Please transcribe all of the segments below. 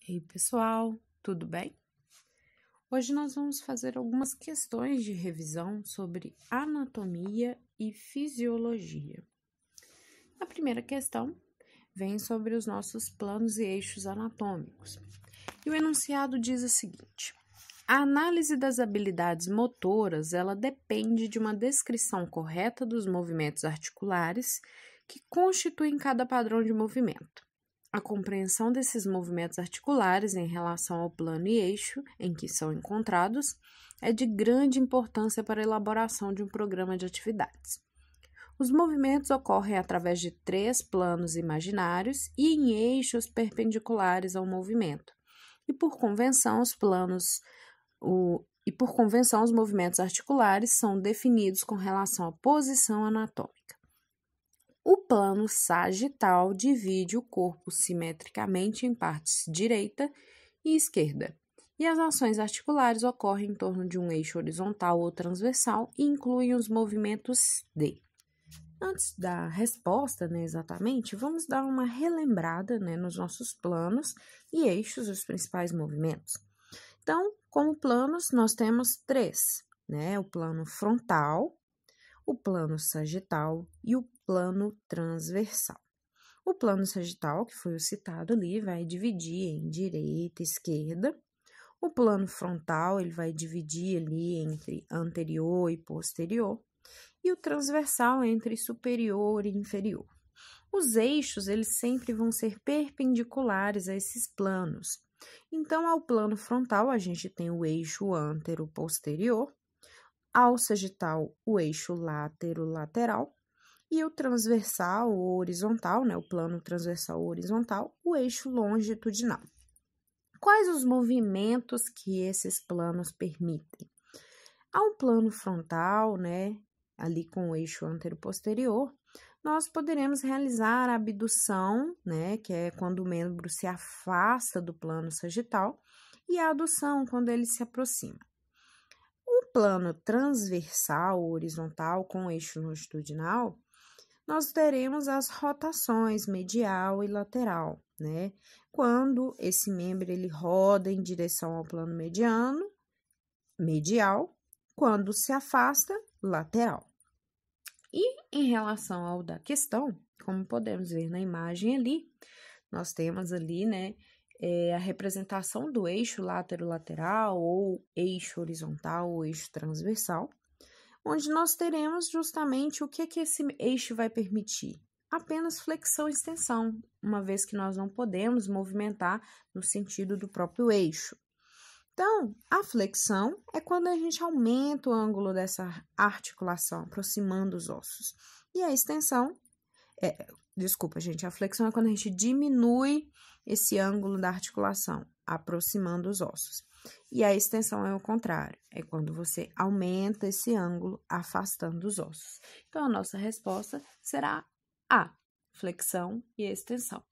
Ei, pessoal, tudo bem? Hoje nós vamos fazer algumas questões de revisão sobre anatomia e fisiologia. A primeira questão vem sobre os nossos planos e eixos anatômicos. E o enunciado diz o seguinte: a análise das habilidades motoras, ela depende de uma descrição correta dos movimentos articulares que constituem cada padrão de movimento. A compreensão desses movimentos articulares em relação ao plano e eixo em que são encontrados é de grande importância para a elaboração de um programa de atividades. Os movimentos ocorrem através de 3 planos imaginários e em eixos perpendiculares ao movimento. E por convenção, os movimentos articulares são definidos com relação à posição anatômica. O plano sagital divide o corpo simetricamente em partes direita e esquerda, e as ações articulares ocorrem em torno de um eixo horizontal ou transversal e incluem os movimentos de. Antes da resposta, exatamente, vamos dar uma relembrada, nos nossos planos e eixos, os principais movimentos. Então, como planos, nós temos 3, o plano frontal, o plano sagital e o plano transversal. O plano sagital, que foi o citado ali, vai dividir em direita e esquerda. O plano frontal, ele vai dividir ali entre anterior e posterior. E o transversal entre superior e inferior. Os eixos, eles sempre vão ser perpendiculares a esses planos. Então, ao plano frontal, a gente tem o eixo antero-posterior, ao sagital, o eixo látero-lateral, e o transversal ou horizontal, o plano transversal horizontal, o eixo longitudinal. Quais os movimentos que esses planos permitem? Ao plano frontal, ali com o eixo antero-posterior, nós poderemos realizar a abdução, que é quando o membro se afasta do plano sagital, e a adução, quando ele se aproxima. O plano transversal horizontal com eixo longitudinal, nós teremos as rotações medial e lateral, Quando esse membro ele roda em direção ao plano medial, quando se afasta, lateral. E em relação ao da questão, como podemos ver na imagem ali, nós temos ali, a representação do eixo látero-lateral ou eixo horizontal ou eixo transversal, onde nós teremos justamente o que esse eixo vai permitir? Apenas flexão e extensão, uma vez que nós não podemos movimentar no sentido do próprio eixo. Então, a flexão é quando a gente aumenta o ângulo dessa articulação, aproximando os ossos. E a extensão, a flexão é quando a gente diminui esse ângulo da articulação, aproximando os ossos. E a extensão é o contrário, é quando você aumenta esse ângulo, afastando os ossos. Então, a nossa resposta será A, flexão e extensão.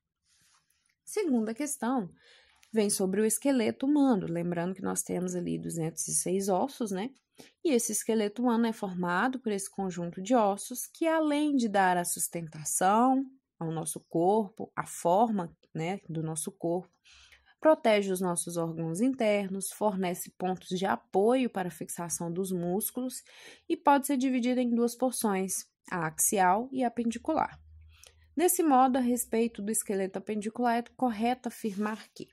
Segunda questão vem sobre o esqueleto humano, lembrando que nós temos ali 206 ossos, E esse esqueleto humano é formado por esse conjunto de ossos que, além de dar a sustentação ao nosso corpo, a forma, do nosso corpo, protege os nossos órgãos internos, fornece pontos de apoio para a fixação dos músculos e pode ser dividido em 2 porções, a axial e a apendicular. Desse modo, a respeito do esqueleto apendicular, é correto afirmar que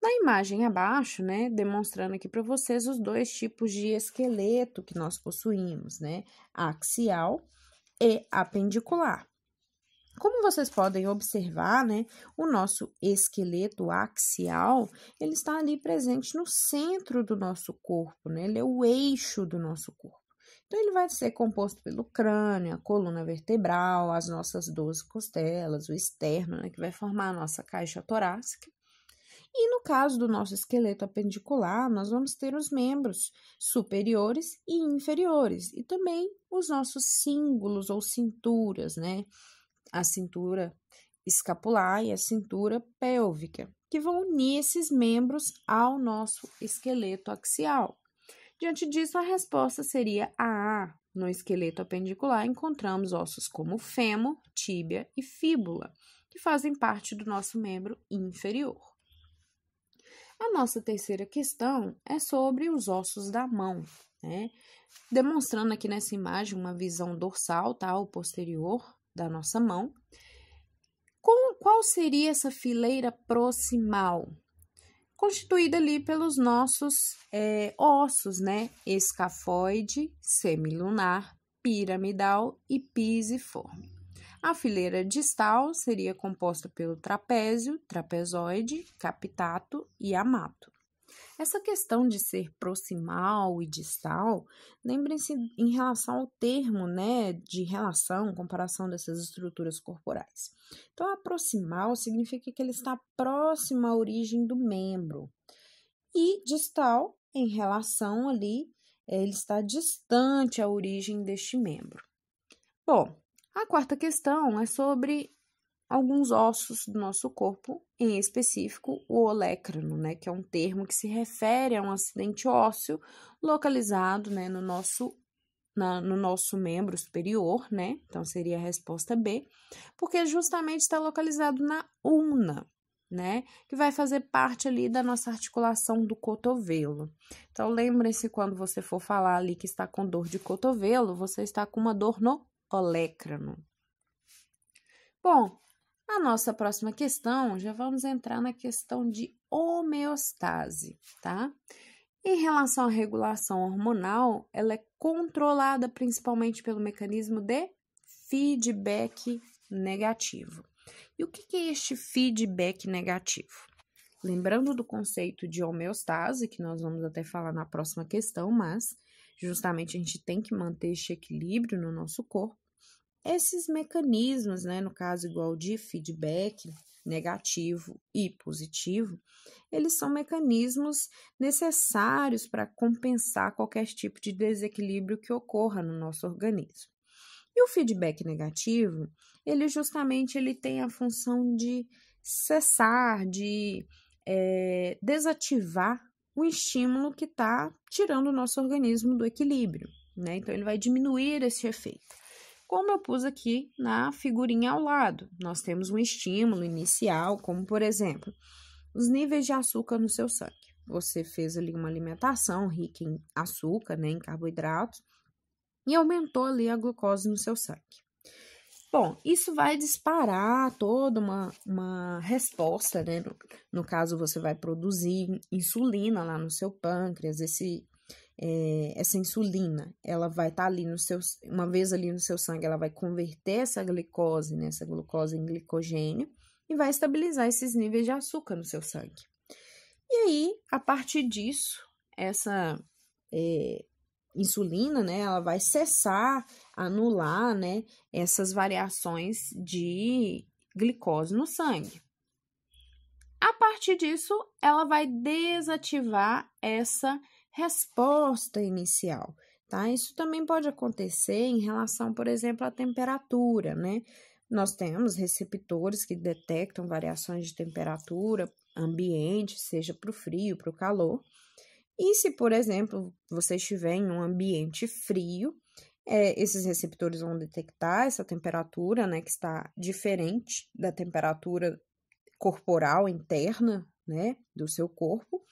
na imagem abaixo, demonstrando aqui para vocês os 2 tipos de esqueleto que nós possuímos, axial e apendicular. Como vocês podem observar, o nosso esqueleto axial, ele está ali presente no centro do nosso corpo, Ele é o eixo do nosso corpo. Então, ele vai ser composto pelo crânio, a coluna vertebral, as nossas 12 costelas, o externo, que vai formar a nossa caixa torácica. E no caso do nosso esqueleto apendicular, nós vamos ter os membros superiores e inferiores, e também os nossos cíngulos ou cinturas, A cintura escapular e a cintura pélvica, que vão unir esses membros ao nosso esqueleto axial. Diante disso, a resposta seria A. No esqueleto apendicular, encontramos ossos como fêmur, tíbia e fíbula, que fazem parte do nosso membro inferior. A nossa terceira questão é sobre os ossos da mão, né? Demonstrando aqui nessa imagem uma visão dorsal, tá? O posterior da nossa mão. Qual seria essa fileira proximal? Constituída ali pelos nossos ossos, né? Escafoide, semilunar, piramidal e pisiforme. A fileira distal seria composta pelo trapézio, trapezoide, capitato e amato. Essa questão de ser proximal e distal, lembrem-se em relação ao termo, né, de relação, comparação dessas estruturas corporais. Então, a proximal significa que ele está próximo à origem do membro. E distal, em relação ali, ele está distante à origem deste membro. Bom, a quarta questão é sobre alguns ossos do nosso corpo, em específico o olecrano, né, que é um termo que se refere a um acidente ósseo localizado, né, no nosso membro superior, né, então seria a resposta B, porque justamente está localizado na ulna, né, que vai fazer parte ali da nossa articulação do cotovelo. Então, lembre-se, quando você for falar ali que está com dor de cotovelo, você está com uma dor no olecrano. Bom, a nossa próxima questão, já vamos entrar na questão de homeostase, tá? Em relação à regulação hormonal, ela é controlada principalmente pelo mecanismo de feedback negativo. E o que é este feedback negativo? Lembrando do conceito de homeostase, que nós vamos até falar na próxima questão, mas justamente a gente tem que manter este equilíbrio no nosso corpo. Esses mecanismos, né, no caso igual de feedback negativo e positivo, eles são mecanismos necessários para compensar qualquer tipo de desequilíbrio que ocorra no nosso organismo. E o feedback negativo, ele justamente tem a função de cessar, de desativar o estímulo que está tirando o nosso organismo do equilíbrio, né? Então, ele vai diminuir esse efeito. Como eu pus aqui na figurinha ao lado, nós temos um estímulo inicial, como por exemplo, os níveis de açúcar no seu sangue. Você fez ali uma alimentação rica em açúcar, né, em carboidratos, e aumentou ali a glucose no seu sangue. Bom, isso vai disparar toda uma resposta, né? No caso, você vai produzir insulina lá no seu pâncreas, essa insulina, ela vai estar ali uma vez ali no seu sangue, ela vai converter essa glicose, né, essa glucose em glicogênio e vai estabilizar esses níveis de açúcar no seu sangue. E aí, a partir disso, essa insulina, né, ela vai cessar, anular, né, essas variações de glicose no sangue. A partir disso, ela vai desativar essa resposta inicial, tá? Isso também pode acontecer em relação, por exemplo, à temperatura, né? Nós temos receptores que detectam variações de temperatura ambiente, seja para o frio, para o calor. E se, por exemplo, você estiver em um ambiente frio, esses receptores vão detectar essa temperatura, né, que está diferente da temperatura corporal interna, né, do seu corpo.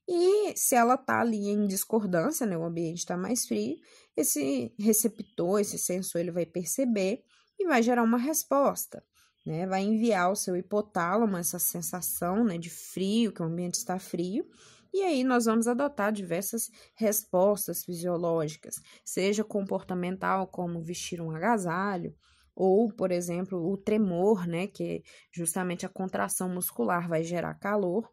E se ela está ali em discordância, né, o ambiente está mais frio, esse receptor, esse sensor, ele vai perceber e vai gerar uma resposta, né, vai enviar ao seu hipotálamo essa sensação, né, de frio, que o ambiente está frio, e aí nós vamos adotar diversas respostas fisiológicas, seja comportamental, como vestir um agasalho, ou, por exemplo, o tremor, né, que justamente a contração muscular vai gerar calor,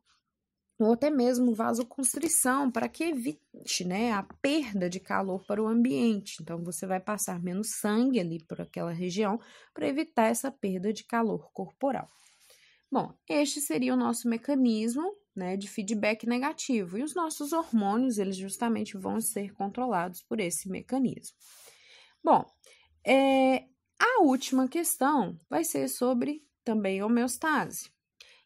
ou até mesmo vasoconstrição, para que evite, né, a perda de calor para o ambiente. Então, você vai passar menos sangue ali por aquela região para evitar essa perda de calor corporal. Bom, este seria o nosso mecanismo, né, de feedback negativo. E os nossos hormônios, eles justamente vão ser controlados por esse mecanismo. Bom, a última questão vai ser sobre também homeostase.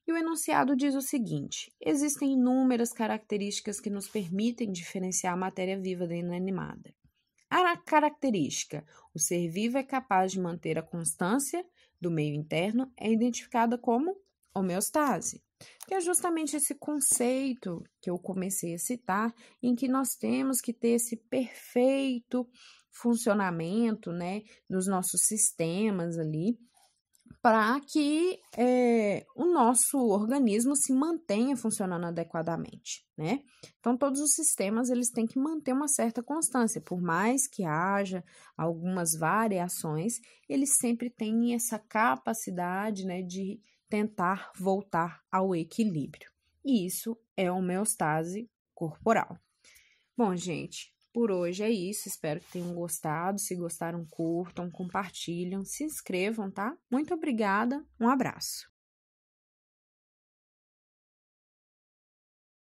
E o enunciado diz o seguinte: existem inúmeras características que nos permitem diferenciar a matéria viva da inanimada. A característica, o ser vivo é capaz de manter a constância do meio interno, é identificada como homeostase. Que é justamente esse conceito que eu comecei a citar, em que nós temos que ter esse perfeito funcionamento, né, dos nossos sistemas ali, para que o nosso organismo se mantenha funcionando adequadamente, né? Então, todos os sistemas, eles têm que manter uma certa constância, por mais que haja algumas variações, eles sempre têm essa capacidade, né, de tentar voltar ao equilíbrio. E isso é homeostase corporal. Bom, gente, por hoje é isso. Espero que tenham gostado. Se gostaram, curtam, compartilham, se inscrevam, tá? Muito obrigada. Um abraço.